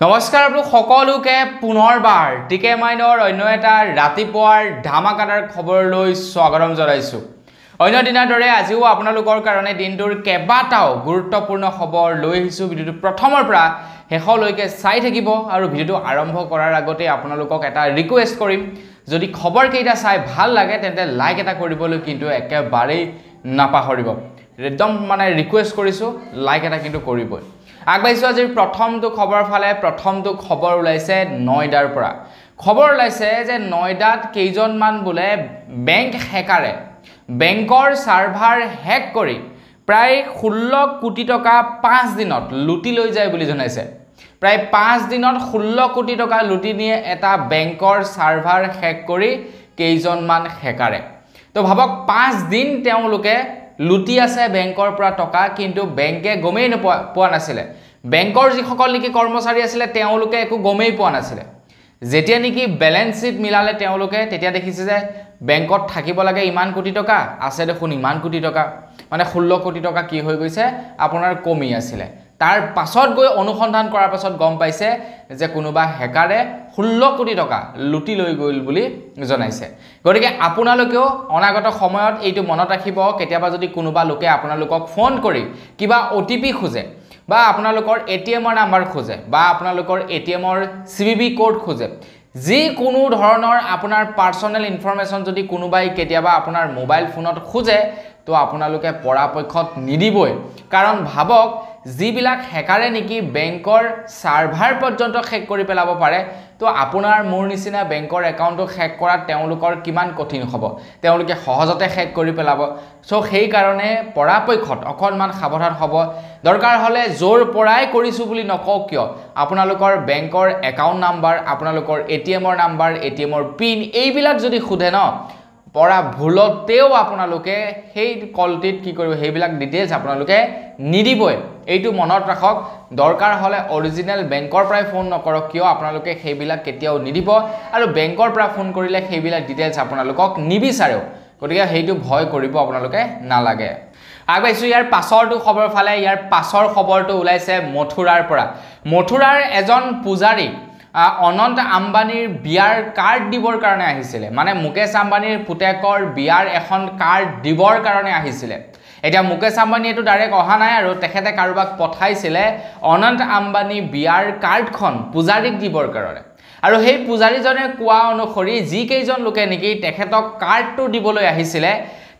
নমস্কাৰ আপোনালোক সকলোকে পুনৰবাৰ টিকে মাইনৰ অন্য এটা ৰাতিপুৱাৰ ধামাকাদাৰ খবৰলৈ স্বাগতম জনাইছো। অন্য দিনৰ দৰে আজিও আপোনালোকৰ কাৰণে দিনটোৰ কেবাটাও গুৰুত্বপূৰ্ণ খবৰ লৈ আহিছো। ভিডিওটো প্ৰথমৰ পৰা শেষলৈকে চাই থাকিব আৰু ভিডিওটো আৰম্ভ কৰাৰ আগতে আপোনালোকক এটা ৰিকুৱেষ্ট কৰিম, যদি খবৰ কেইটা চাই ভাল লাগে তেন্তে লাইক এটা কৰিবলৈ কিন্তু একেবাৰেই নাপাহৰিব। একদম ৰিকুৱেষ্ট কৰিছো, লাইক এটা কিন্তু কৰিবই। আগবাইছো আজিৰ প্ৰথমটো খবৰ ফালে। প্ৰথমটো খবৰ ওলাইছে নয়ডাৰ পৰা। খবৰ ওলাইছে যে নয়ডাত কেইজনমান বোলে বেংক হেকাৰে বেংকৰ সাৰ্ভাৰ হেক কৰি প্ৰায় 16 কোটি টকা 5 দিনত লুটি লৈ যায় বুলি জনাইছে। প্ৰায় 5 দিনত 16 কোটি টকা লুটি নিয়ে এটা বেংকৰ সাৰ্ভাৰ হেক কৰি কেইজনমান হেকাৰে। তো ভাবক 5 দিন তেওঁলোকে লুটি আছে বেংকৰ পৰা টকা, কিন্তু বেংকে গমেই পোৱা নাছিলে। বেংকৰ যিসকল নেকি কৰ্মচাৰী আছিলে তেওঁলোকে একো গমেই পোৱা নাছিলে। যেতিয়া নেকি বেলেন্স শ্বীট মিলালে তেওঁলোকে, তেতিয়া দেখিছে যে বেংকত থাকিব লাগে ইমান কোটি টকা, আছে দেখোন ইমান কোটি টকা, 16 কোটি টকা কি হৈ গৈছে আপোনাৰ কমি আছিলে। তাৰ পাছত গৈ অনুসন্ধান কৰাৰ পাছত গম পাইছে যে কোনোবা হেকাৰে 16 কোটি টকা লুটি লৈ গ'ল বুলি জনাইছে। গতিকে আপোনালোকেও অনাগত সময়ত এইটো মনত ৰাখিব, কেতিয়াবা যদি কোনোবা লোকে আপোনালোকক ফোন কৰি কিবা OTP খোজে বা আপোনালোকৰ ATM নাম্বাৰ খোজে বা আপোনালোকৰ ATM CVV কোড খোজে, যি কোনো ধৰণৰ আপোনাৰ পাৰ্সোনেল ইনফৰমেশন যদি কোনোবাই কেতিয়াবা আপোনাৰ মোবাইল ফোনত খোজে, তো আপোনালোকে পৰাপক্ষত নিদিবই। কাৰণ ভাবক যিবিলাক হেকাৰে নেকি বেংকৰ সাৰ্ভাৰ পৰ্যন্ত হেক কৰি পেলাব পাৰে, তো আপোনাৰ মোৰ নিচিনা বেংকৰ একাউণ্টটো হেক কৰাত তেওঁলোকৰ কিমান কঠিন হ'ব, তেওঁলোকে সহজতে হেক কৰি পেলাব। সো সেই কাৰণে পৰাপক্ষত অকণমান সাৱধান হ'ব। দৰকাৰ হ'লে জোৰ পৰাই কৰিছো বুলি নকওঁ কিয়, আপোনালোকৰ বেংকৰ একাউণ্ট নাম্বাৰ, আপোনালোকৰ ATM নাম্বাৰ, ATM পিন এইবিলাক যদি খুধে ন, পৰা ভুলতেও আপোনালোকে সেই কলটিত কি কৰিব, সেইবিলাক ডিটেইলছ আপোনালোকে নিদিবই। এইটো মনত ৰাখক। দৰকাৰ হ'লে অৰিজিনেল বেংকৰ পৰাই ফোন নকৰক কিয়, আপোনালোকে সেইবিলাক কেতিয়াও নিদিব, আৰু বেংকৰ পৰা ফোন কৰিলে সেইবিলাক ডিটেইলছ আপোনালোকক নিবিচাৰেও। গতিকে সেইটো ভয় কৰিব আপোনালোকে নালাগে। আগবাইছো ইয়াৰ পাছৰটো খবৰ ফালে। ইয়াৰ পাছৰ খবৰটো ওলাইছে মথুৰাৰ পৰা। মথুৰাৰ এজন পূজাৰী অনন্ত আম্বানীৰ বিয়াৰ কাৰ্ড দিবৰ কাৰণে আহিছিলে, মুকেশ আম্বানীৰ পুতেকৰ বিয়াৰ এখন কাৰ্ড দিবৰ কাৰণে আহিছিলে। এতিয়া মুকেশ আম্বানী এইটো ডাইৰেক্ট অহা নাই, আৰু তেখেতে কাৰোবাক পঠাইছিলে অনন্ত আম্বানী বিয়াৰ কাৰ্ডখন পূজাৰীক দিবৰ কাৰণে। আৰু সেই পূজাৰীজনে কোৱা অনুসৰি যিকেইজন লোকে নেকি তেখেতক কাৰ্ডটো দিবলৈ আহিছিলে,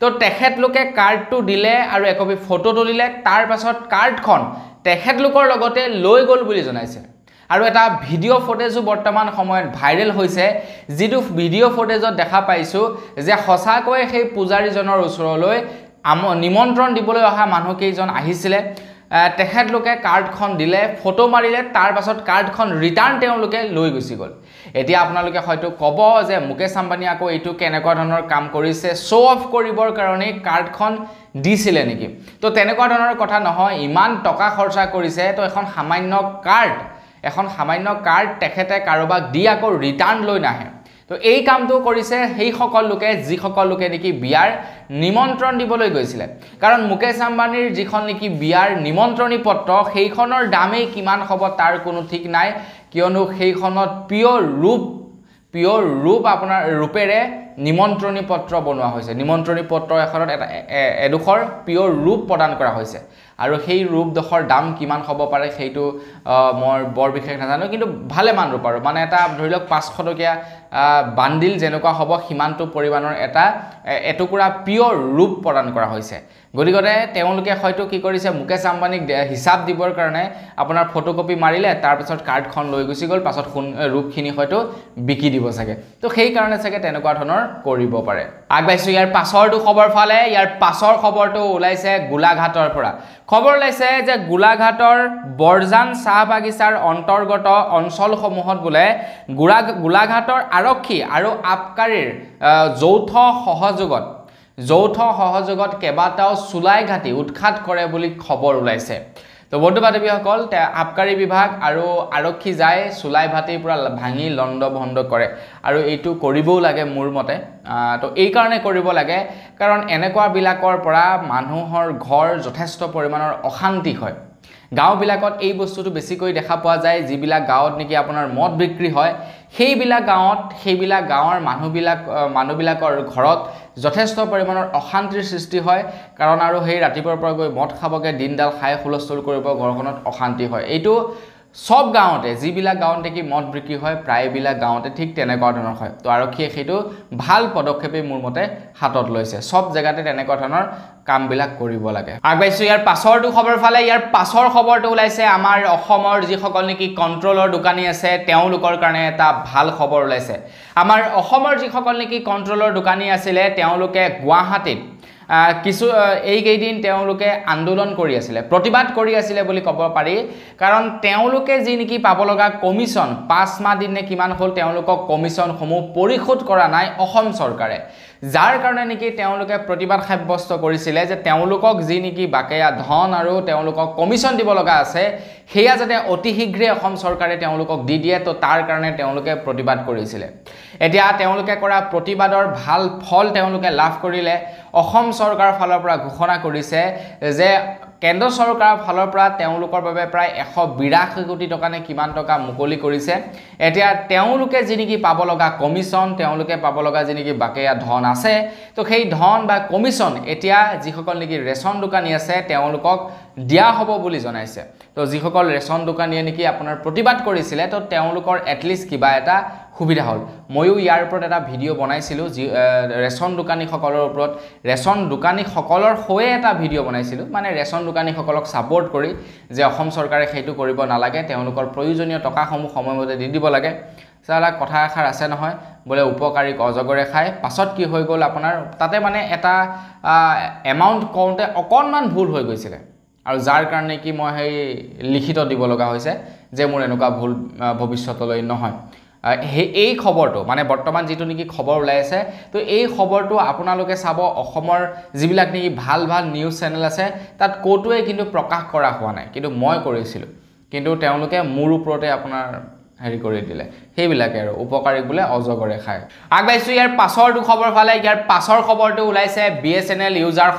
তো তেখেতলোকে কাৰ্ডটো দিলে আৰু একপি ফটো তুলিলে। তাৰ পাছত কাৰ্ডখন তেখেতলোকৰ লগতে লৈ গ'ল বুলি জনাইছে। আৰু এটা ভিডিঅ' ফুটেজো বৰ্তমান সময়ত ভাইৰেল হৈছে, যিটো ভিডিঅ' ফুটেজত দেখা পাইছো যে সঁচাকৈ সেই পূজাৰীজনৰ ওচৰলৈ নিমন্ত্ৰণ দিবলৈ অহা মানুহকেইজন আহিছিলে। তেখেতলোকে কাৰ্ডখন দিলে, ফটো মাৰিলে, তাৰ পাছত কাৰ্ডখন ৰিটাৰ্ণ তেওঁলোকে লৈ গুচি গ'ল। এতিয়া আপোনালোকে হয়তো ক'ব যে মুকেশ আম্বানী আকৌ এইটো কেনেকুৱা ধৰণৰ কাম কৰিছে, শ্ব' অফ কৰিবৰ কাৰণে কাৰ্ডখন দিছিলে নেকি? তো তেনেকুৱা ধৰণৰ কথা নহয়। ইমান টকা খৰচা কৰিছে, তো এখন সামান্য কাৰ্ড তেখেতে কাৰোবাক দি আকৌ ৰিটাৰ্ণ লৈ নাহে। তো এই কামটো কৰিছে সেইসকল লোকে যিসকল লোকে নেকি বিয়াৰ নিমন্ত্ৰণ দিবলৈ গৈছিলে। কাৰণ মুকেশ আম্বানীৰ যিখন নেকি বিয়াৰ নিমন্ত্ৰণী পত্ৰ, সেইখনৰ দামেই কিমান হ'ব তাৰ কোনো ঠিক নাই, কিয়নো সেইখনত পিয়ৰ ৰূপ আপোনাৰ ৰূপেৰে নিমন্ত্ৰণী পত্ৰ বনোৱা হৈছে। নিমন্ত্ৰণী পত্ৰ এখনত এডোখৰ পিয়ৰ ৰূপ প্ৰদান কৰা হৈছে, আৰু সেই ৰূপডোখৰ দাম কিমান হ'ব পাৰে সেইটো মই বৰ বিশেষ নাজানো, কিন্তু ভালেমান ৰূপ, আৰু এটা ধৰি লওক 500 টকীয়া বান্ডিল যেনেকুৱা হ'ব সিমানটো পৰিমাণৰ এটুকুৰা পিয়ৰ ৰূপ প্ৰদান কৰা হৈছে। গতিকে তেওঁলোকে হয়তো কি কৰিছে, মুকেশ আম্বানীক হিচাপ দিবৰ কাৰণে আপোনাৰ ফটোকপি মাৰিলে, তাৰপিছত কাৰ্ডখন লৈ গুচি গ'ল, পাছত ৰূপখিনি হয়তো বিকি দিব চাগে। তো সেইকাৰণে চাগে তেনেকুৱা ধৰণৰ কৰিব পাৰে। আগবাইছো ইয়াৰ পাছৰটো খবৰ ফালে। ইয়াৰ পাছৰ খবৰটো ওলাইছে গোলাঘাটৰ পৰা। খবৰ ওলাইছে যে গোলাঘাটৰ বৰজান চাহ বাগিচাৰ অন্তৰ্গত অঞ্চলসমূহত বোলে গোলাঘাটৰ আৰক্ষী আৰু আবকাৰীৰ যৌথ সহযোগত কেইবাটাও চুলাই ঘাটি উৎখাত কৰে বুলি খবৰ ওলাইছে। তো বন্ধু বান্ধৱীসকল, আবকাৰী বিভাগ আৰু আৰক্ষী যায় চুলাই ভাটিৰ পৰা ভাঙি লণ্ড ভণ্ড কৰে, আৰু এইটো কৰিবও লাগে মোৰ মতে। তো এই কাৰণে কৰিব লাগে কাৰণ এনেকুৱা বিলাকৰ পৰা মানুহৰ ঘৰ যথেষ্ট পৰিমাণৰ অশান্তি হয়। গাঁওবিলাকত এই বস্তুটো বেছিকৈ দেখা পোৱা যায় যিবিলাক গাঁৱত নেকি আপোনাৰ মদ বিক্ৰী হয় সেইবিলাক গাঁৱৰ মানুহবিলাকৰ ঘৰত যথেষ্ট পৰিমাণৰ অশান্তিৰ সৃষ্টি হয় কাৰণ আৰু সেই ৰাতিপুৱাৰ পৰা গৈ মদ খাবগে দিনডাল খাই হুলস্থুল কৰিব ঘৰখনত অশান্তি হয় এইটো সব গাঁৱতে যিবিলাক গাঁৱত নেকি মদ বিক্ৰী হয় প্ৰায়বিলাক গাঁৱতে ঠিক তেনেকুৱা ধৰণৰ হয় তো আৰক্ষীয়ে সেইটো ভাল পদক্ষেপে মোৰ মতে হাতত লৈছে সব জেগাতে তেনেকুৱা ধৰণৰ কামবিলাক কৰিব লাগে আগবাইছো ইয়াৰ পাছৰটো খবৰ ফালে ইয়াৰ পাছৰ খবৰটো ওলাইছে আমাৰ অসমৰ যিসকল নেকি কন্ট্ৰলৰ দোকানী আছে তেওঁলোকৰ কাৰণে এটা ভাল খবৰ ওলাইছে আমাৰ অসমৰ যিসকল নেকি কন্ট্ৰলৰ দোকানী আছিল তেওঁলোকে গুৱাহাটীত কিছু এই কেইদিন তেওঁলোকে আন্দোলন কৰি আছিল প্ৰতিবাদ কৰি আছিল বুলি ক'ব পাৰি কাৰণ তেওঁলোকে যি নেকি পাব লগা কমিশন 5 মাহ দিন নে কিমান হ'ল তেওঁলোকক কমিশন সমূহ পৰিশোধ কৰা নাই অসম চৰকাৰে যাৰ কাৰণে নেকি তেওঁলোকে প্ৰতিবাদ সাব্যস্ত কৰিছিল যে তেওঁলোকক যি নেকি বাকেয়া ধন আৰু তেওঁলোকক কমিশন দিব লগা আছে হেয়া যাতে অতি শীঘ্ৰে অসম চৰকাৰে তেওঁলোকক দি দিয়ে তো তাৰ কাৰণে তেওঁলোকে প্ৰতিবাদ কৰিছিল এতিয়া তেওঁলোকে কৰা প্ৰতিবাদৰ ভাল ফল তেওঁলোকে লাভ কৰিলে অসম চৰকাৰৰ ফালৰ পৰা ঘোষণা কৰিছে যে কেন্দ্ৰ চৰকাৰৰ ফালৰ পৰা তেওঁলোকৰ বাবে প্ৰায় 182 কোটি টকা নে কিমান টকা মুকলি কৰিছে এতিয়া তেওঁলোকে যি নেকি পাব লগা কমিশন তেওঁলোকে পাব লগা যি নেকি বাকেয়া ধন আছে তো সেই ধন বা কমিশন এতিয়া যিসকল নেকি ৰেচন দোকানী আছে তেওঁলোকক দিয়া হ'ব বুলি জনাইছে তো যিসকল ৰেচন দোকানীয়ে নেকি আপোনাৰ প্ৰতিবাদ কৰিছিল তো তেওঁলোকৰ এটলিষ্ট কিবা এটা সুবিধা হল ময়ো ইয়াৰ ওপৰত এটা ভিডিও বনাইছিলো ৰেচন দোকানীসকলৰ ওপৰত ৰেচন দোকানীসকলৰ হৈ এটা ভিডিও বনাইছিলো মানে ৰেচন দোকানীসকলক সাপোৰ্ট কৰি যে অসম চৰকাৰে সেইটো কৰিব নালাগে তেওঁলোকৰ প্ৰয়োজনীয় টকাসমূহ সময়মতে দি দিব লাগে সালা কথা এখাৰ আছে নহয় বলে উপকাৰীক অজগৰে খায় পাছত কি হৈ গ'ল আপোনাৰ তাতে মানে এটা এমাউন্ট কওঁতে অকণমান ভুল হৈ গৈছিল আৰু যাৰ কাৰণে কি মই সেই লিখিত দিব লগা হৈছে যে মোৰ এনেকুৱা ভুল ভৱিষ্যতলৈ নহয় এই খবৰটো মানে বৰ্তমান যেটো নেকি খবৰ ওলাই আছে তো এই খবৰটো আপোনালোকে চাব অসমৰ যিবিলাক নেকি ভাল নিউজ চেনেল আছে তাত কোটোৱে কিন্তু প্ৰকাশ কৰা হোৱা নাই কিন্তু মই কৰিছিলো কিন্তু তেওঁলোকে মোৰ ওপৰতে আপোনাৰ হেৰি কৰি দিলে সেইবিলাকে আৰু উপকাৰীক বুলে অজগৰে খায় আগবাইছো ইয়াৰ পাছৰটো খবৰ ফালে ইয়াৰ পাছৰ খবৰটো ওলাইছে BSNL ইউজাৰ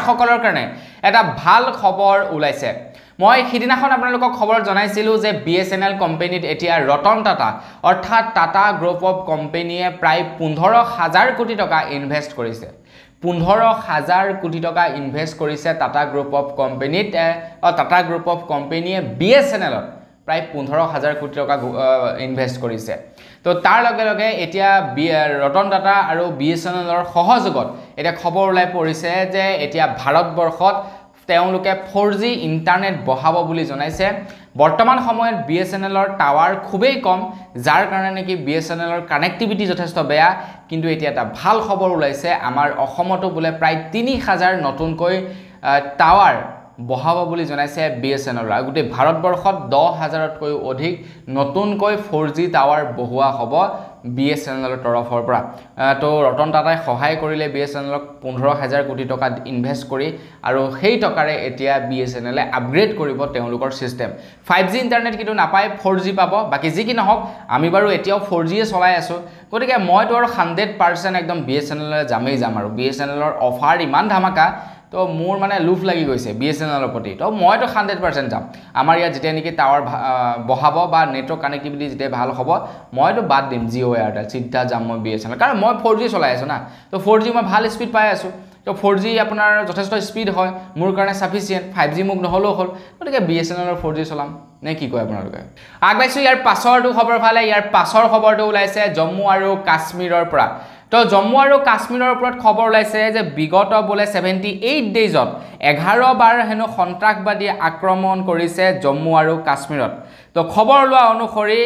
সকলৰ কাৰণে এটা ভাল খবৰ ওলাইছে মই হিদিনাখন আপোনালোকক খবৰ জনাইছিলো যে BSNL কোম্পানীত এতিয়া ৰতন টাটা অৰ্থাৎ টাটা গ্ৰুপ অফ কোম্পানীয়ে প্ৰায় 15000 কোটি টকা ইনভেষ্ট কৰিছে 15000 কোটি টকা ইনভেষ্ট কৰিছে টাটা গ্ৰুপ অফ কোম্পানীয়ে BSNL প্ৰায় 15000 কোটি টকা ইনভেষ্ট কৰিছে তো তাৰ লগে লগে এতিয়া ৰতন টাটা আৰু BSNLৰ সহযোগত এটা খবৰ ওলাই পৰিছে যে এতিয়া ভাৰতবৰ্ষত তেওঁলোকে 4G ইন্টাৰনেট বহাব বুলি জনাইছে বৰ্তমান সময়ত BSNLৰ টাৱাৰ খুবেই কম যাৰ কাৰণে নেকি BSNLৰ কানেক্টিভিটি যথেষ্ট বেয়া কিন্তু এতিয়া এটা ভাল খবৰ ওলাইছে আমাৰ অসমতো বুলে প্ৰায় 3000 নতুনকৈ টাৱাৰ বহাব বুলি জনাইছে BSNL আৰু গোটেই ভাৰতবৰ্ষত 10000তকৈ অধিক নতুনকৈ 4G টাৱাৰ বহোৱা হ'ব BSNLৰ তৰফৰ পৰা তো ৰতন টাটাই সহায় কৰিলে BSNLক 15000 কোটি টকা ইনভেষ্ট কৰি আৰু সেই টকাৰে এতিয়া BSNL আপগ্ৰেড কৰিব তেওঁলোকৰ সিস্টেম 5G ইন্টাৰনেট কিন্তু নাপায় 4G পাব বাকি যি কি নহওক আমি বাৰু এতিয়াও 4G চলাই আছো গতিকে মই তো 100% একদম BSNL যামেই যাম আৰু BSNLৰ অফাৰ ইমান ধামাকা তো মোৰ মানে লুফ লাগি গৈছে BSNLৰ প্ৰতি তো মই তো 100% যাম আমাৰ ইয়া যেতিয়া নেকি টাৱাৰ বহাব বা নেটৱৰ্ক কানেক্টিভিটি যেতিয়া ভাল হ'ব মই তো বাদ দিম জিও এয়াৰটেল চিধা যাম মই BSNL কাৰণ মই 4G চলাই আছো না তো 4G মই ভাল স্পিড পাই আছো তো 4G আপোনাৰ যথেষ্ট স্পিড হয় মোৰ কাৰণে সাফিসিয়েন্ট 5G মোক নহলো হল গতিকে BSNLৰ 4G চলাম নে কি কয় আপোনালোকে আগবাইছো ইয়াৰ পাছৰটো খবৰ ফালে ইয়াৰ পাছৰ খবৰটো ওলাইছে জম্মু আৰু কাশ্মীৰৰ পৰা তো জম্মু আৰু কাশ্মীৰৰ ওপৰত খবৰ ওলাইছে যে বিগত বলে 78 ডেজত 11 বাৰ হেনো সন্ত্ৰাসবাদী আক্ৰমণ কৰিছে জম্মু আৰু কাশ্মীৰত তো খবৰ লোৱা অনুসৰি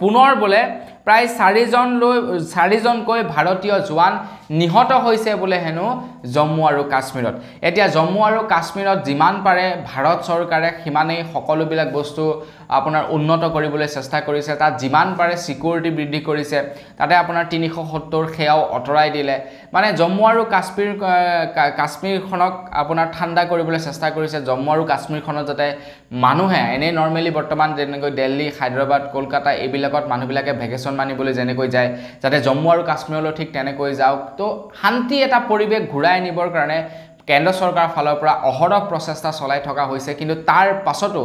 পুনৰ বলে প্ৰায় 4জনকৈ ভাৰতীয় জোৱান নিহত হৈছে বলে হেনো জম্মু আৰু কাশ্মীৰত এতিয়া জম্মু আৰু কাশ্মীৰত যিমান পাৰে ভাৰত চৰকাৰে হিমানেই সকলোবিলাক বস্তু আপোনাৰ উন্নত কৰিবলৈ চেষ্টা কৰিছে তাত যিমান পাৰে সিকিউৰিটি বৃদ্ধি কৰিছে তাতে আপোনাৰ 370 খেয়াও অটৰাই দিলে মানে জম্মু আৰু কাশ্মীৰখনক আপোনাৰ ঠাণ্ডা কৰিবলৈ চেষ্টা কৰিছে জম্মু আৰু কাশ্মীৰখনত যাতে মানুহে এনে নৰমালি বৰ্তমান যেনেকৈ দিল্লী হায়দৰাবাদ কলকাতা এইবিলাকত মানুহবিলাকে ভেকেশন মানিবলৈ যেনেকৈ যায় যাতে জম্মু আৰু কাশ্মীৰলৈ ঠিক তেনেকৈ যাওক তো শান্তি এটা পৰিবেশ ঘূৰাই আনিবৰ কাৰণে কেন্দ্ৰ চৰকাৰৰ ফালৰ পৰা অহৰহ প্ৰচেষ্টা চলাই থকা হৈছে কিন্তু তাৰ পাছতো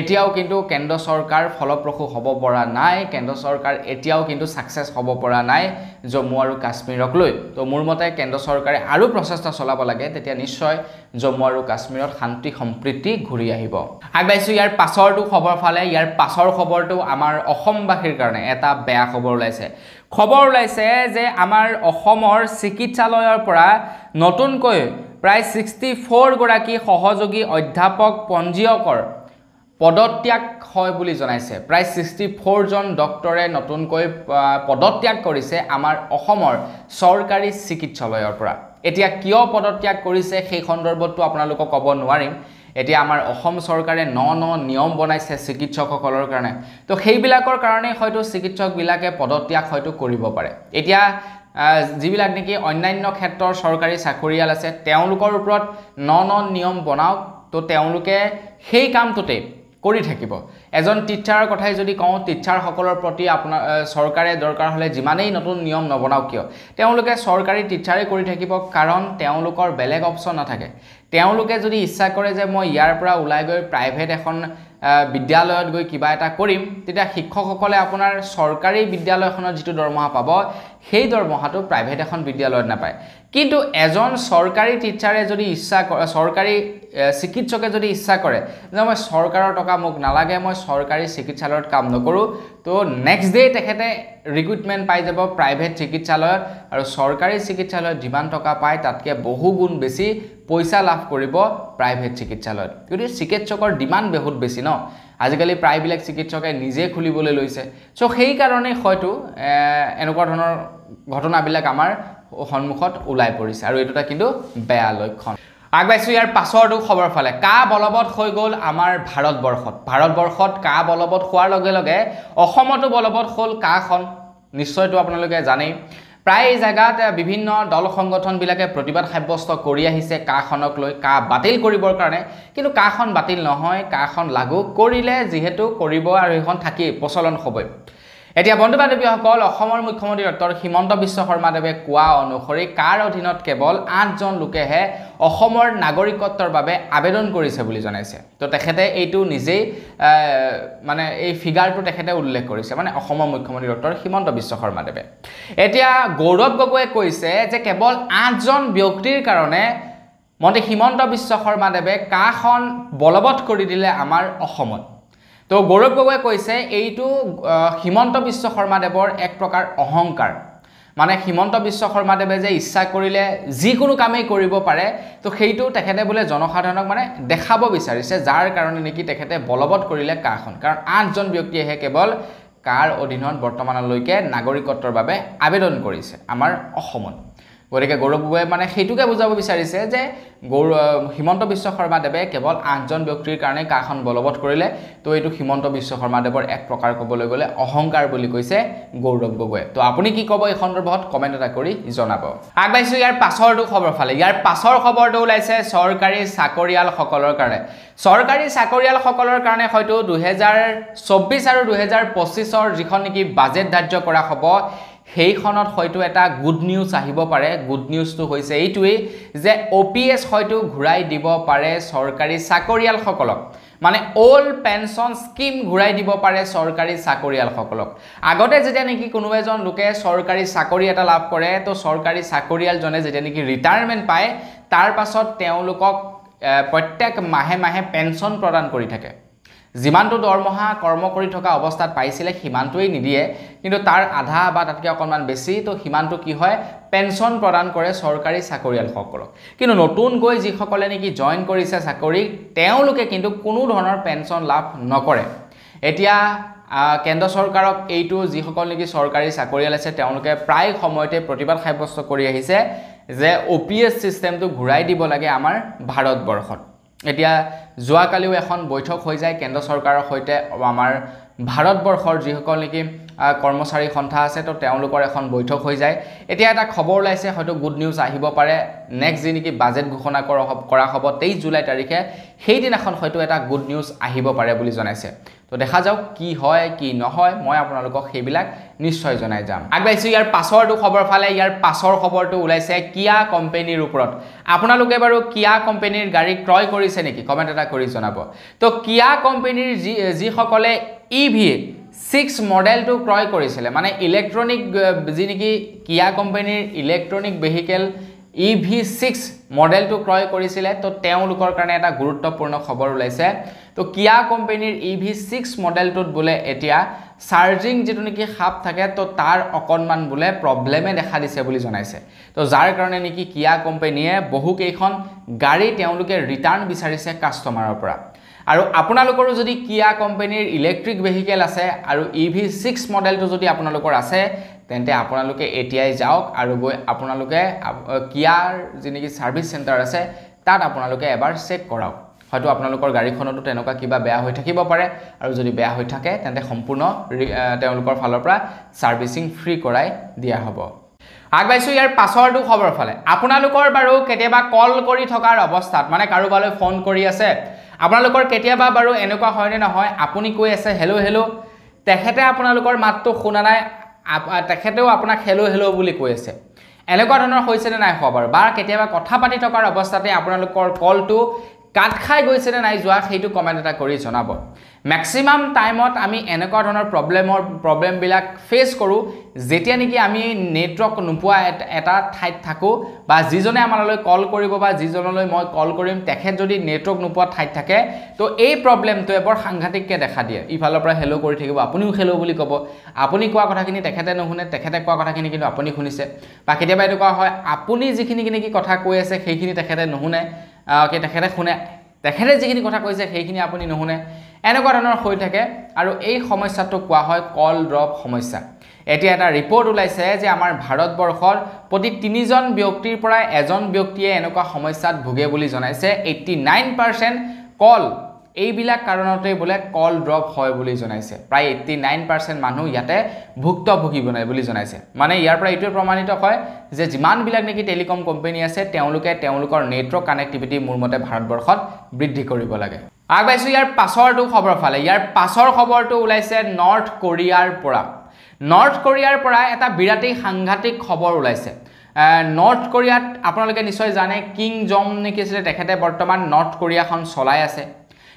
এতিয়াও কিন্তু কেন্দ্ৰ চৰকাৰ ফলপ্ৰসূ হ'ব পৰা নাই কেন্দ্ৰ চৰকাৰ এতিয়াও কিন্তু সাকসেস হ'ব পৰা নাই জম্মু আৰু কাশ্মীৰক লৈ তো মোৰ মতে কেন্দ্ৰ চৰকাৰে আৰু প্ৰচেষ্টা চলাব লাগে তেতিয়া নিশ্চয় জম্মু আৰু কাশ্মীৰত শান্তি সম্প্ৰীতি ঘূৰি আহিব আগবাইছো ইয়াৰ পাছৰটো খবৰ ফালে ইয়াৰ পাছৰ খবৰটো আমাৰ অসমবাসীৰ কাৰণে এটা বেয়া খবৰ ওলাইছে যে আমাৰ অসমৰ চিকিৎসালয়ৰ পৰা নতুনকৈ প্ৰায় 64 গৰাকী সহযোগী অধ্যাপক পঞ্জীয়কৰ পদত্যাগ হয় বুলি জনাইছে প্ৰায় 64 জন ডক্টৰে নতুনকৈ পদত্যাগ কৰিছে আমাৰ অসমৰ চৰকাৰী চিকিৎসালয়ৰ পৰা এতিয়া কিয় পদত্যাগ কৰিছে সেই সন্দৰ্ভতো আপোনালোকক ক'ব নোৱাৰিম এতিয়া আমাৰ অসম চৰকাৰে ন নিয়ম বনাইছে চিকিৎসকসকলৰ কাৰণে তো সেইবিলাকৰ কাৰণে হয়তো চিকিৎসকবিলাকে পদত্যাগ হয়তো কৰিব পাৰে এতিয়া যিবিলাক নেকি অন্যান্য ক্ষেত্ৰৰ চৰকাৰী চাকৰিয়াল আছে তেওঁলোকৰ ওপৰত ন নিয়ম বনাওক তো তেওঁলোকে সেই কামটোতে কৰি থাকিব এজন টিচাৰৰ কথাই যদি কওঁ টিচাৰ সকলৰ প্ৰতি আপোনাৰ চৰকাৰে দৰকাৰ হলে যিমানেই নতুন নিয়ম নবনাওক কিয় তেওঁলোকে চৰকাৰী টিচাৰে কৰি থাকিব কাৰণ তেওঁলোকৰ বেলেগ অপচন নাথাকে তেওঁলোকে যদি ইচ্ছা কৰে যে মই ইয়াৰ পৰা ওলাই গৈ প্ৰাইভেট এখন বিদ্যালয়ত গৈ কিবা এটা কৰিম তেতিয়া শিক্ষকসকলে আপোনাৰ চৰকাৰী বিদ্যালয়খনৰ যিটো দৰমহা পাব সেই দৰমহাটো প্ৰাইভেট এখন বিদ্যালয়ত নাপায় কিন্তু এজন চৰকাৰী টিচাৰে যদি ইচ্ছা কৰে চৰকাৰী চিকিৎসকে যদি ইচ্ছা কৰে যে মই চৰকাৰৰ টকা মোক নালাগে মই চৰকাৰী চিকিৎসালয়ত কাম নকৰো তো নেক্সট ডে তেখেতে ৰিক্ৰুটমেন্ট পাই যাব প্ৰাইভেট চিকিৎসালয়ত আৰু চৰকাৰী চিকিৎসালয়ত যিমান টকা পায় তাতকে বহু গুণ বেছি পইচা লাভ কৰিব প্ৰাইভেট চিকিৎসালয়ত যদি চিকিৎসকৰ ডিমান্ড বহুত বেছি ন আজিকালি প্ৰায়বিলাক চিকিৎসকে নিজে খুলিবলৈ লৈছে সো সেই কাৰণে হয়তো এনেকুৱা ধৰণৰ ঘটনাবিলাক আমাৰ সন্মুখত ওলাই পৰিছে আৰু এটোটা কিন্তু বেয়া লক্ষণ আগবাইছো ইয়াৰ পাছৰটো খবৰ ফালে কা বলবৎ হৈ গল আমাৰ ভাৰতবৰ্ষত কা বলবৎ হোৱাৰ লগে লগে অসমতো বলবৎ হ'ল কাখন নিশ্চয়তো আপোনালোকে জানেই প্ৰায় জায়গাত বিভিন্ন দল সংগঠন বিলাকে প্ৰতিবাদ সাব্যস্ত কৰি আহিছে কাখনক লৈ কা বাতিল কৰিবৰ কাৰণে কিন্তু কাখন বাতিল নহয় কাখন লাগু কৰিলে যেহেতু কৰিব আৰু এখন থাকি প্ৰচলন হ'বই এতিয়া বন্ধু বান্ধৱীসকল অসমৰ মুখ্যমন্ত্ৰী ডক্টৰ হিমন্ত বিশ্ব শৰ্মাদেৱে কোৱা অনুসৰি কাৰ অধীনত কেৱল 8 জন লোকেহে অসমৰ নাগৰিকত্বৰ বাবে আবেদন কৰিছে বুলি জনাইছে তো তেখেতে এইটো নিজেই মানে এই ফিগাৰটো তেখেতে উল্লেখ কৰিছে মানে অসমৰ মুখ্যমন্ত্ৰী ডক্টৰ হিমন্ত বিশ্ব শৰ্মাদেৱে এতিয়া গৌৰৱ গগৈয়ে কৈছে যে কেৱল 8 জন ব্যক্তিৰ কাৰণে মন্ত্ৰী হিমন্ত বিশ্ব শৰ্মাদেৱে কাখন বলবৎ কৰি দিলে আমাৰ অসমত তো গৌৰৱ গগৈয়ে কৈছে এইটো হিমন্ত বিশ্ব শৰ্মাদেৱৰ এক প্ৰকাৰ অহংকাৰ মানে হিমন্ত বিশ্ব শৰ্মাদেৱে যে ইচ্ছা কৰিলে যিকোনো কামেই কৰিব পাৰে তো সেইটো তেখেতে বলে জনসাধাৰণক মানে দেখাব বিচাৰিছে যাৰ কাৰণে নেকি তেখেতে বলবৎ কৰিলে কাখন কাৰণ 8 জন ব্যক্তিয়েহে কেৱল কাৰ অধীনত বৰ্তমানলৈকে নাগৰিকত্বৰ বাবে আবেদন কৰিছে আমাৰ অসমত গতিকে গৌৰৱ গগৈয়ে মানে সেইটোকে বুজাব বিচাৰিছে যে হিমন্ত বিশ্ব শৰ্মাদেৱে কেৱল 8 জন ব্যক্তিৰ কাৰণে কাখন বলবৎ কৰিলে তো এইটো হিমন্ত বিশ্ব শৰ্মাদেৱৰ এক প্ৰকাৰ ক'বলৈ গ'লে অহংকাৰ বুলি কৈছে গৌৰৱ গগৈয়ে তো আপুনি কি ক'ব এই সন্দৰ্ভত কমেন্ট এটা কৰি জনাব আগবাইছো ইয়াৰ পাছৰটো খবৰ ফালে ইয়াৰ পাছৰ খবৰটো ওলাইছে চৰকাৰী চাকৰিয়ালসকলৰ কাৰণে হয়তো 2024 আৰু 2025 যিখন নেকি বাজেট ধাৰ্য কৰা হ'ব সেইখনত হয়তো এটা গুড নিউজ আহিব পাৰে গুড নিউজটো হৈছে এইটোৱেই যে OPS হয়তো ঘূৰাই দিব পাৰে চৰকাৰী চাকৰিয়ালসকলক মানে অল পেনশন স্কিম ঘূৰাই দিব পাৰে চৰকাৰী চাকৰিয়ালসকলক আগতে যেতিয়া নেকি কোনো এজন লোকে চৰকাৰী চাকৰি এটা লাভ কৰে তো চৰকাৰী চাকৰিয়ালজনে যেতিয়া নেকি ৰিটায়াৰমেন্ট পায় তাৰ পাছত তেওঁলোকক প্ৰত্যেক মাহে পেনশন প্ৰদান কৰি থাকে যিমানটো দৰমহা কৰ্ম কৰি থকা অৱস্থাত পাইছিলে হিমানটোই নিদিয়ে কিন্তু তাৰ আধা বা তাতকৈ অকণমান বেছি তো হিমানটো কি হয় পেনশন প্ৰদান কৰে চৰকাৰী চাকৰিয়ালসকলক কিন্তু নতুন গৈ যিসকলে নেকি জয়েন কৰিছে চাকৰি তেওঁলোকে কিন্তু কোনো ধৰণৰ পেনশন লাভ নকৰে এতিয়া কেন্দ্ৰ চৰকাৰক এইটো যিসকল নেকি চৰকাৰী চাকৰিয়াল আছে তেওঁলোকে প্ৰায় সময়তে প্ৰতিবাদ সাব্যস্ত কৰি আহিছে যে OPS সিস্টেমটো ঘূৰাই দিব লাগে আমাৰ ভাৰতবৰ্ষত এতিয়া যোৱাকালিও এখন বৈঠক হৈ যায় কেন্দ্ৰ চৰকাৰৰ সৈতে আমাৰ ভাৰতবৰ্ষৰ যিসকল নেকি কৰ্মচাৰী সন্থা আছে তো তেওঁলোকৰ এখন বৈঠক হৈ যায় এতিয়া এটা খবৰ ওলাইছে হয়তো গুড নিউজ আহিব পাৰে নেক্সট যি নেকি বাজেট ঘোষণা কৰা হ'ব 23 জুলাই তাৰিখে সেই দিনাখন হয়তো এটা গুড নিউজ আহিব পাৰে বুলি জনাইছে তো দেখা যাওক কি হয় কি নহয় মই আপোনালোকক সেইবিলাক নিশ্চয় জনাই যাম আগবাইছো ইয়াৰ পাছৰটো খবৰ ফালে ইয়াৰ পাছৰ খবৰটো ওলাইছে কিয়া কোম্পানীৰ ওপৰত আপোনালোকে বাৰু কিয়া কোম্পানীৰ গাড়ী ক্ৰয় কৰিছে নেকি কমেন্ট এটা কৰি জনাব তো কিয়া কোম্পানীৰ যি সকলে ইভি 6 মডেলটো ক্ৰয় কৰিছিলে মানে ইলেক্ট্ৰনিক যি নেকি কিয়া কোম্পানীৰ ইলেক্ট্ৰনিক ভেহিকল EV6 মডেলটো ক্ৰয় কৰিছিলে তো তেওঁলোকৰ কাৰণে এটা গুৰুত্বপূৰ্ণ খবৰ ওলাইছে তো কিয়া কোম্পানীৰ EV6 মডেলটোত বোলে এতিয়া চাৰ্জিং যেটো নেকি খাপ থাকে তো তাৰ অকনমান বোলে প্ৰবলেমে দেখা দিছে বুলি জনাইছে তো যাৰ কাৰণে নেকি কিয়া কোম্পানীয়ে বহু কেইখন গাড়ী তেওঁলোকে ৰিটাৰ্ণ বিচাৰিছে কাস্টমাৰৰ পৰা আৰু আপোনালোকৰো যদি কিয়া কোম্পানীৰ ইলেক্ট্ৰিক ভেহিকল আছে আৰু EV6 মডেলটো যদি আপোনালোকৰ আছে তেন্তে আপোনালোকে এতিয়াই যাওক আৰু গৈ আপোনালোকে কিয়াৰ যি নেকি সাৰ্ভিস সেন্টাৰ আছে তাত আপোনালোকে এবাৰ চেক কৰাওক হয়তো আপোনালোকৰ গাড়ীখনটো তেনেকুৱা কিবা বেয়া হৈ থাকিব পাৰে আৰু যদি বেয়া হৈ থাকে তেন্তে সম্পূৰ্ণ তেওঁলোকৰ ফালৰ পৰা সাৰ্ভিসিং ফ্ৰী কৰাই দিয়া হ'ব আগবাইছো ইয়াৰ পাছৰটো খবৰ ফালে আপোনালোকৰ বাৰু কেতিয়াবা কল কৰি থকাৰ অৱস্থাত মানে কাৰোবালৈ ফোন কৰি আছে আপোনালোকৰ কেতিয়াবা বাৰু এনেকুৱা হয়নে নহয় আপুনি কৈ আছে হেলো হেলো তেখেতে আপোনালোকৰ মাতটো শুনা নাই তেখেতেও আপোনাক হেলো হেলো বুলি কৈ আছে এনেকুৱা ধৰণৰ হৈছে নে নাই খবৰ বাৰ কেতিয়াবা কথা পাতি থকাৰ অৱস্থাতে আপোনালোকৰ কলটো কাট খাই গৈছে নে নাই যোৱা সেইটো কমেন্ট এটা কৰি জনাব ম্যাক্সিমাম টাইমত আমি এনেকুৱা ধৰণৰ প্ৰবলেম বিলাক ফেস কৰো যেতিয়া নেকি আমি নেটৱৰ্ক নোপোৱা এটা ঠাইত থাকো বা যিজনে আমালৈ কল কৰিব বা যিজনলৈ মই কল কৰিম তেখেত যদি নেটৱৰ্ক নোপোৱা ঠাইত থাকে তো এই প্ৰবলেমটো এবৰ সাংঘাতিককে দেখা দিয়ে ইফালৰ পৰা হেলো কৰি থাকিব আপুনিও হেলো বুলি ক'ব আপুনি কোৱা কথাখিনি তেখেতে নুশুনে তেখেতে কোৱা কথাখিনি কিন্তু আপুনি শুনিছে বা কেতিয়াবা এনেকুৱা হয় আপুনি যিখিনি নেকি কথা কৈ আছে সেইখিনি তেখেতে নুশুনে কে তেখেতে শুনে তেখেতে যিখিনি কথা কৈছে সেইখিনি আপুনি নুশুনে এনেকুৱা ধৰণৰ হৈ থাকে আৰু এই সমস্যাটো কোৱা হয় কল ড্ৰপ সমস্যা এতিয়া এটা ৰিপৰ্ট ওলাইছে যে আমাৰ ভাৰতবৰ্ষৰ প্ৰতি 3 জন ব্যক্তিৰ পৰা এজন ব্যক্তিয়ে এনেকুৱা সমস্যাত ভুগে বুলি জনাইছে 89% কল এইবিলাক কাৰণতে বোলে কল ড্ৰপ হয় বুলি জনাইছে প্ৰায় 89% মানুহ ইয়াতে ভুক্তভোগী বনাই বুলি জনাইছে মানে ইয়াৰ পৰা এইটো প্ৰমাণিত হয় যে যিমান বিলাক নেকি টেলিকম কোম্পানী আছে তেওঁলোকে তেওঁলোকৰ নেটৱৰ্ক কানেক্টিভিটি মোৰ মতে ভাৰতবৰ্ষত বৃদ্ধি কৰিব লাগে আগবাইছো ইয়াৰ পাছৰটো খবৰ ফালে ইয়াৰ পাছৰ খবৰটো ওলাইছে নৰ্থ কোৰিয়াৰ পৰা এটা বিৰাটেই সাংঘাতিক খবৰ ওলাইছে নৰ্থ কোৰিয়াত আপোনালোকে নিশ্চয় জানে কিং জং নেকি আছিল তেখেতে বৰ্তমান নৰ্থ কোৰিয়াখন চলাই আছে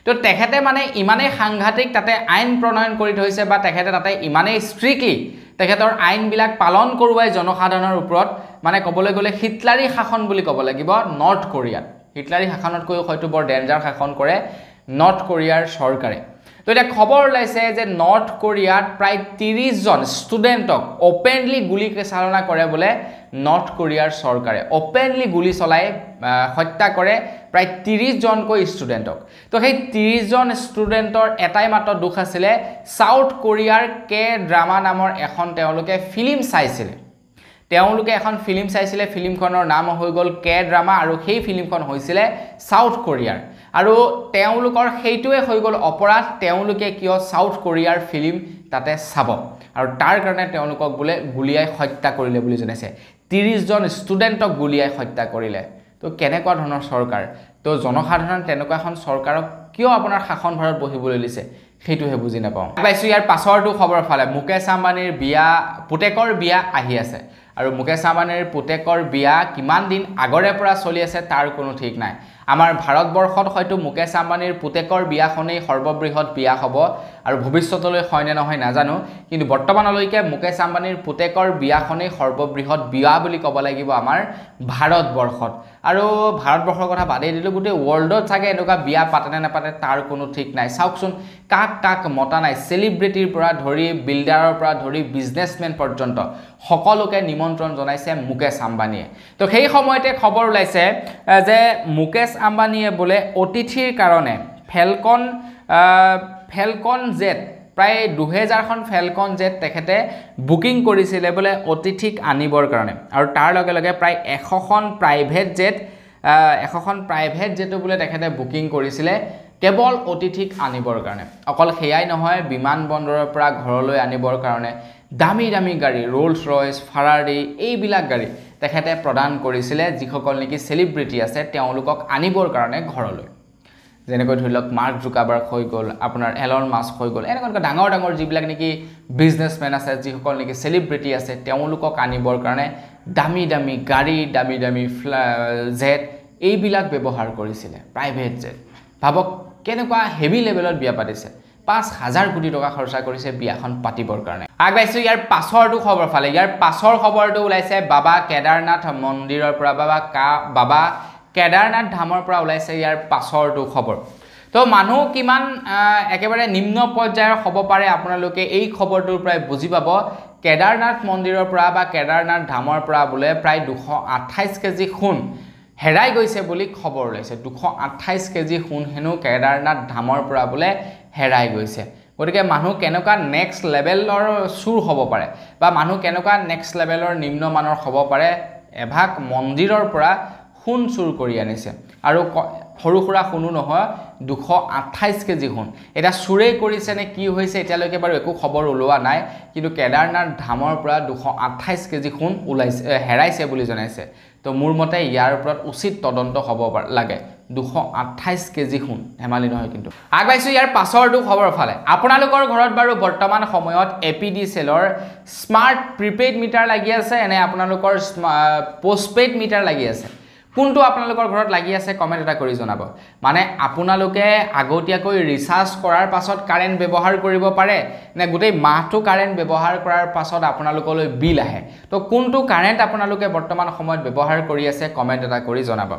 তো তেখেতে মানে ইমানে সাংঘাতিক তাতে আইন প্ৰণয়ন কৰি থৈছে বা তেখেতে তাতে ইমানে স্ট্ৰিক্টলি তেখেতৰ আইন বিলাক পালন কৰোৱাই জনসাধাৰণৰ ওপৰত মানে ক'বলৈ গ'লে হিটলাৰী শাসন বুলি ক'ব লাগিব নৰ্থ কোৰিয়াত হিটলাৰী শাসনতকৈ হয়তো বৰ ডেঞ্জাৰ শাসন কৰে নৰ্থ কোৰিয়াৰ চৰকাৰে তো এটা খবৰ ওলাইছে যে নৰ্থ কোৰিয়াত প্ৰায় 30 জন ষ্টুডেণ্টক ওপেনলি গুলি চালনা কৰে বলে নৰ্থ কোৰিয়াৰ চৰকাৰে ওপেনলি গুলি চলাই হত্যা কৰে প্ৰায় 30 জনকৈ ষ্টুডেণ্টক তো সেই 30 জন ষ্টুডেণ্টৰ এটাই মাত্ৰ দুখ আছিল সাউথ কোৰিয়াৰ কে ড্ৰামা নামৰ এখন তেওঁলোকে ফিল্ম চাইছিল তেওঁলোকে এখন ফিল্ম চাইছিলে ফিল্মখনৰ নাম হৈ গল কে ড্ৰামা আৰু সেই ফিল্মখন হৈছিল সাউথ কোৰিয়াৰ আৰু তেওঁলোকৰ সেইটোৱে হৈ গল অপৰাধ তেওঁলোকে কিয় সাউথ কোৰিয়াৰ ফিল্ম তাতে চাব আৰু তাৰ কাৰণে তেওঁলোকক বোলে গুলিয়াই হত্যা কৰিলে বুলি জনাইছে 30 জন ষ্টুডেণ্টক গুলিয়াই হত্যা কৰিলে তো কেনেকুৱা ধৰণৰ চৰকাৰ তো জনসাধাৰণ তেনেকুৱা এখন চৰকাৰক কিয় আপোনাৰ শাসন ভাৰত বহিবলৈ লিছে সেইটোহে বুজি নাপাওঁ পাইছো ইয়াৰ পাছৰটো খবৰ ফালে মুকেশ আম্বানীৰ বিয়া পুতেকৰ বিয়া আহি আছে আৰু মুকেশ আম্বানীৰ পুতেকৰ বিয়া কিমান দিন আগৰে পৰা চলি আছে তাৰ কোনো ঠিক নাই আমাৰ ভাৰতবৰ্ষত হয়তো মুকেশ আম্বানীৰ পুতেকৰ বিয়াখনেই সৰ্ববৃহৎ বিয়া হ'ব আৰু ভৱিষ্যতলৈ হয়নে নহয় নাজানো কিন্তু বৰ্তমানলৈকে মুকেশ আম্বানীৰ পুতেকৰ বিয়াখনেই সৰ্ববৃহৎ বিয়া বুলি ক'ব লাগিব আমাৰ ভাৰতবৰ্ষত আৰু ভাৰতবৰ্ষৰ কথা বাদেই দিলো গোটেই ৱৰ্ল্ডত থাকে এনেকুৱা বিয়া পাতে নে নাপাতে তাৰ কোনো ঠিক নাই চাওকচোন কাক মতা নাই সেলিব্ৰিটিৰ পৰা ধৰি বিল্ডাৰৰ পৰা ধৰি বিজনেছমেন পৰ্যন্ত সকলোকে নিমন্ত্ৰণ জনাইছে মুকেশ আম্বানীয়ে তো সেই সময়তে খবৰ ওলাইছে যে মুকেশ আম্বানীয়ে বোলে অতিথিৰ কাৰণে ফেলকন জেট প্ৰায় 2000খন ফেলকন জেট তেখেতে বুকিং কৰিছিলে বোলে অতিথিক আনিবৰ কাৰণে আৰু তাৰ লগে লগে প্ৰায় 100খন প্ৰাইভেট জেট বোলে তেখেতে বুকিং কৰিছিলে কেৱল অতিথিক আনিবৰ কাৰণে অকল সেয়াই নহয় বিমান বন্দৰৰ পৰা ঘৰলৈ আনিবৰ কাৰণে দামী দামী গাড়ী ৰোলছ ৰয়েছ ফাৰাৰী এইবিলাক গাড়ী তেখেতে প্ৰদান কৰিছিলে যিসকল নেকি সেলিব্ৰিটি আছে তেওঁলোকক আনিবৰ কাৰণে ঘৰলৈ যেনেকৈ ধৰি লওক মাৰ্ক জুকাৰবাৰ্গ হৈ গ'ল আপোনাৰ এলন মাস্ক হৈ গ'ল এনেকুৱা ডাঙৰ ডাঙৰ যিবিলাক নেকি বিজনেছমেন আছে যিসকল নেকি সেলিব্ৰিটি আছে তেওঁলোকক আনিবৰ কাৰণে দামী দামী গাড়ী দামী দামী জেট এইবিলাক ব্যৱহাৰ কৰিছিলে প্ৰাইভেট জেট ভাবক কেনেকুৱা হেভি লেভেলত বিয়া পাতিছে 5,000 কোটি টকা খৰচা কৰিছে বিয়াখন পাতিবৰ কাৰণে আগবাইছো ইয়াৰ পাছৰটো খবৰ ফালে ইয়াৰ পাছৰ খবৰটো ওলাইছে বাবা কেদাৰনাথ মন্দিৰৰ পৰা বাবা কেদাৰনাথ ধামৰ পৰা ওলাইছে ইয়াৰ পাছৰটো খবৰ তো মানুহ কিমান একেবাৰে নিম্ন পৰ্যায়ৰ হ'ব পাৰে আপোনালোকে এই খবৰটোৰ প্ৰায় বুজি পাব কেদাৰনাথ মন্দিৰৰ পৰা বা কেদাৰনাথ ধামৰ পৰা বোলে প্ৰায় 228 কেজি সোণ হেৰাই গৈছে বুলি খবৰ ওলাইছে 228 কেজি সোণ হেনো কেদাৰনাথ ধামৰ পৰা বোলে হেৰাই গৈছে গতিকে মানুহ কেনেকুৱা নেক্সট লেভেলৰ চুৰ হ'ব পাৰে বা মানুহ কেনেকুৱা নেক্সট লেভেলৰ নিম্নমানৰ হ'ব পাৰে এভাগ মন্দিৰৰ পৰা সোণ চুৰ কৰি আনিছে আৰু সৰু সুৰা সোণো নহয় 228 কেজি সোণ এটা চুৰেই কৰিছে নে কি হৈছে এতিয়ালৈকে বাৰু একো খবৰ ওলোৱা নাই কিন্তু কেদাৰনাথ ধামৰ পৰা 228 কেজি সোণ ওলাইছে হেৰাইছে বুলি জনাইছে তো মোৰ মতে ইয়াৰ ওপৰত উচিত তদন্ত হ'ব লাগে 228 কেজি সোণ হেমালি নহয় কিন্তু আগবাইছো ইয়াৰ পাছৰটো খবৰ ফালে আপোনালোকৰ ঘৰত বাৰু বৰ্তমান সময়ত এপিডি সেলৰ স্মাৰ্ট প্ৰিপেইড মিটাৰ লাগি আছে এনে আপোনালোকৰ পোষ্টপেইড মিটাৰ লাগি আছে কোনটো আপোনালোকৰ ঘৰত লাগি আছে কমেন্ট এটা কৰি জনাব মানে আপোনালোকে আগতীয়াকৈ ৰিচাৰ্জ কৰাৰ পাছত কাৰেন্ট ব্যৱহাৰ কৰিব পাৰে নে গোটেই মাহটো কাৰেন্ট ব্যৱহাৰ কৰাৰ পাছত আপোনালোকলৈ বিল আহে তো কোনটো কাৰেন্ট আপোনালোকে বৰ্তমান সময়ত ব্যৱহাৰ কৰি আছে কমেন্ট এটা কৰি জনাব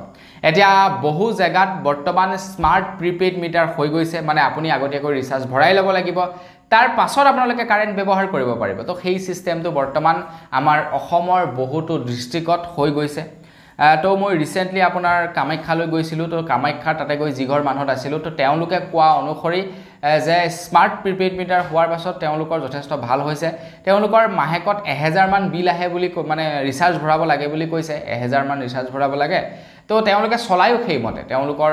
এতিয়া বহু জায়গাত বৰ্তমান স্মাৰ্ট প্ৰিপেইড মিটাৰ হৈ গৈছে মানে আপুনি আগতীয়াকৈ ৰিচাৰ্জ ভৰাই ল'ব লাগিব তাৰ পাছত আপোনালোকে কাৰেন্ট ব্যৱহাৰ কৰিব পাৰিব তো সেই সিস্টেমটো বৰ্তমান আমাৰ অসমৰ বহুতো ডিস্ট্ৰিক্টত হৈ গৈছে তো মই ৰিসেন্টলি আপোনাৰ কামাখ্যালৈ গৈছিলো তো কামাখ্যাৰ তাতে গৈ জিঘৰ মানুহত আছিল তো তেওঁলোকে কোৱা অনুসৰি যে স্মাৰ্ট প্ৰিপেইড মিটাৰ হোৱাৰ পাছত তেওঁলোকৰ যথেষ্ট ভাল হৈছে তেওঁলোকৰ মাহেকত 1000 মান বিল আহে বুলি মানে ৰিচাৰ্জ ভৰাব লাগে বুলি কৈছে 1000 মান ৰিচাৰ্জ ভৰাব লাগে তো তেওঁলোকে চলায়ও সেইমতে তেওঁলোকৰ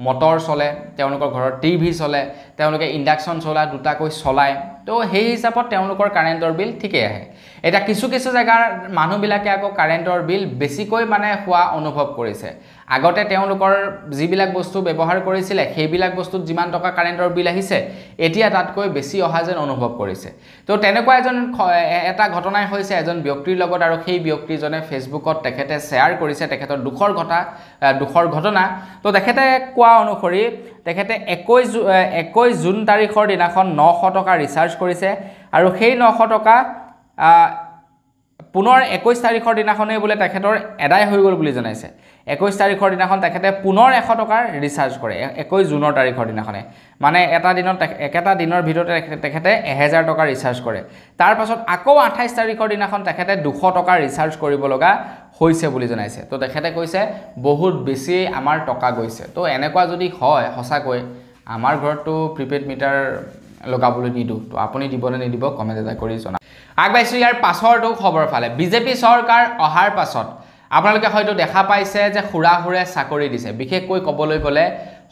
মটৰ চলে তেওঁলোকৰ ঘৰৰ টিভি চলে তেওঁলোকে ইন্ডাকশন চলা দুটাকৈ চলায় তো সেই হিচাপত তেওঁলোকৰ কাৰেন্টৰ বিল ঠিকই আহে এটা কিছু জায়গাৰ মানুহবিলাকে আকৌ কাৰেন্টৰ বিল বেছিকৈ মানে হোৱা অনুভৱ কৰিছে আগতে তেওঁলোকৰ যিবিলাক বস্তু ব্যৱহাৰ কৰিছিল সেইবিলাক বস্তুত যিমান টকা কাৰেন্টৰ বিল আহিছে এতিয়া তাতকৈ বেছি অহা যেন অনুভৱ কৰিছে তো তেনেকুৱা এটা ঘটনাই হৈছে এজন ব্যক্তিৰ লগত আৰু সেই ব্যক্তিজনে ফেসবুকত তেখেতে শেয়াৰ কৰিছে তেখেতৰ দুখৰ ঘটনা তো তেখেতে কোৱা অনুসৰি তেখেতে 21 জুন তাৰিখৰ দিনাখন 900 টকা ৰিচাৰ্জ কৰিছে আৰু সেই 900 টকা পুনৰ 21 তাৰিখৰ দিনাখনে বোলে তেখেতৰ এডাই হৈ গল বুলি জনাইছে 21 তাৰিখৰ দিনাখন তেখেতে পুনৰ 100 টকাৰ ৰিচাৰ্জ কৰে 21 জুনৰ তাৰিখৰ দিনাখনে মানে একেটা দিনৰ ভিতৰতে তেখেতে 1000 টকা ৰিচাৰ্জ কৰে তাৰ পাছত আকৌ 28 তাৰিখৰ দিনাখন তেখেতে 200 টকা ৰিচাৰ্জ কৰিব লগা হৈছে বুলি জনাইছে তো তেখেতে কৈছে বহুত বেছি আমাৰ টকা গৈছে তো এনেকুৱা যদি হয় হসাকৈ আমাৰ ঘৰটো প্ৰিপেইড মিটাৰ লগাবলৈ নিদু তো আপুনি দিবনে নিদিব কমেন্ট এটা কৰি জনাব আগবাইছো ইয়াৰ পাছৰটো খবৰ ফালে বিজেপি চৰকাৰ অহাৰ পাছত আপোনালোকে হয়তো দেখা পাইছে যে খুৰাহুৰে চাকৰি দিছে বিশেষকৈ কবলৈ গলে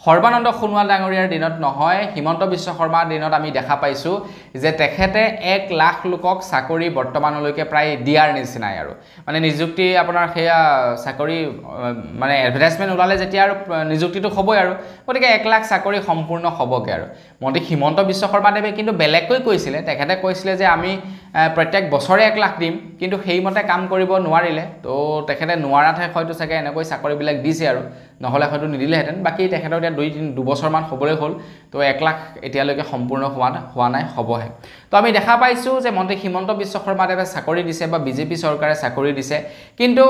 সৰ্বানন্দ সোণোৱাল ডাঙৰীয়াৰ দিনত নহয় হিমন্ত বিশ্ব শৰ্মাৰ দিনত আমি দেখা পাইছো যে তেখেতে 1 লাখ লোকক চাকৰি বৰ্তমানলৈকে প্ৰায় দিয়াৰ নিচিনাই আৰু মানে নিযুক্তি আপোনাৰ হেয়া চাকৰি মানে এডভাৰটাইজমেন্ট ওলালে যেতিয়া আৰু নিযুক্তিটো হ'বই আৰু গতিকে 1 লাখ চাকৰি সম্পূৰ্ণ হ'বগে আৰু মন্ত্ৰী হিমন্ত বিশ্ব শৰ্মা দেৱে কিন্তু বেলেগকৈ কৈছিলে তেখেতে কৈছিলে যে আমি প্ৰত্যেক বছৰে 1 লাখ দিম কিন্তু সেইমতে কাম কৰিব নোৱাৰিলে তো তেখেতে নোৱাৰাতে হয়তো চাগে এনেকৈ চাকৰি বিলাক দিছে আৰু নহলে হয়তো নিদিলেহেঁতেন বাকি তেখেতৰ 2 বছৰ মান হ'বলে হ'ল তো 1 লাখ এতিয়ালৈকে সম্পূৰ্ণ হোৱা নাই হ'বহে তো আমি দেখা পাইছো যে মন্ত্ৰী হিমন্ত বিশ্ব শৰ্মা দেৱে চাকৰি দিছে বা বিজেপি চৰকাৰে চাকৰি দিছে কিন্তু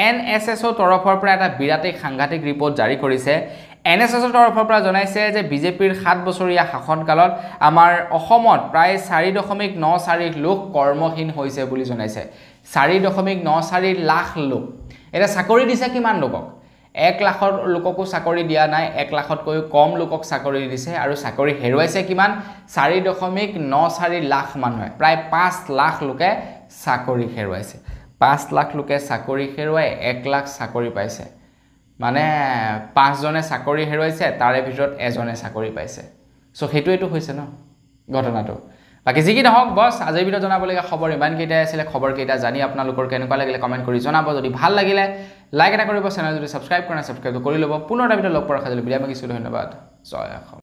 এনএছএছৰ তৰফৰ পৰা এটা বিৰাটেই সাংঘাতিক ৰিপৰ্ট জাৰি কৰিছে এনএছএছৰ তৰফৰ পৰা জনাইছে যে বিজেপিৰ 7 বছৰীয়া শাসনকালত আমাৰ অসমত প্ৰায় 4.94 লোক কৰ্মহীন হৈছে বুলি জনাইছে 4.94 লাখ লোক এটা চাকৰি দিছে কিমান লোকক 1 লাখৰ লোককো চাকৰি দিয়া নাই 1 লাখতকৈ কম লোকক চাকৰি দিছে আৰু চাকৰি হেৰুৱাইছে কিমান 4.94 লাখ মানুহে প্ৰায় 5 লাখ লোকে চাকৰি হেৰুৱাইছে 5 লাখ লোকে চাকৰি হেৰুৱাই 1 লাখ চাকৰি পাইছে মানে 5 জনে চাকৰি হেৰুৱাইছে তাৰে ভিতৰত এজনে চাকৰি পাইছে সো হেতুৱেটো হৈছে ন ঘটনাটো বাকি যি কি নহওক বস আজিৰ ভিডিঅ জনাবলগীয়া খবৰ ইমান কেইটাই আছিল খবৰ কেইটা জানি আপোনালোকৰ কেনেকুৱা লাগিলে কমেন্ট কৰি জনাব যদি ভাল লাগিলে লাইক এটা কৰিব চেনেল যদি সাবস্ক্ৰাইব কৰা নাই সাবস্ক্ৰাইব কৰি ল'ব পুনৰ এটা ভিডিঅ লগ পোৱাৰ খাজলি বিদায় মাগিছো ধন্যবাদ জয় অসম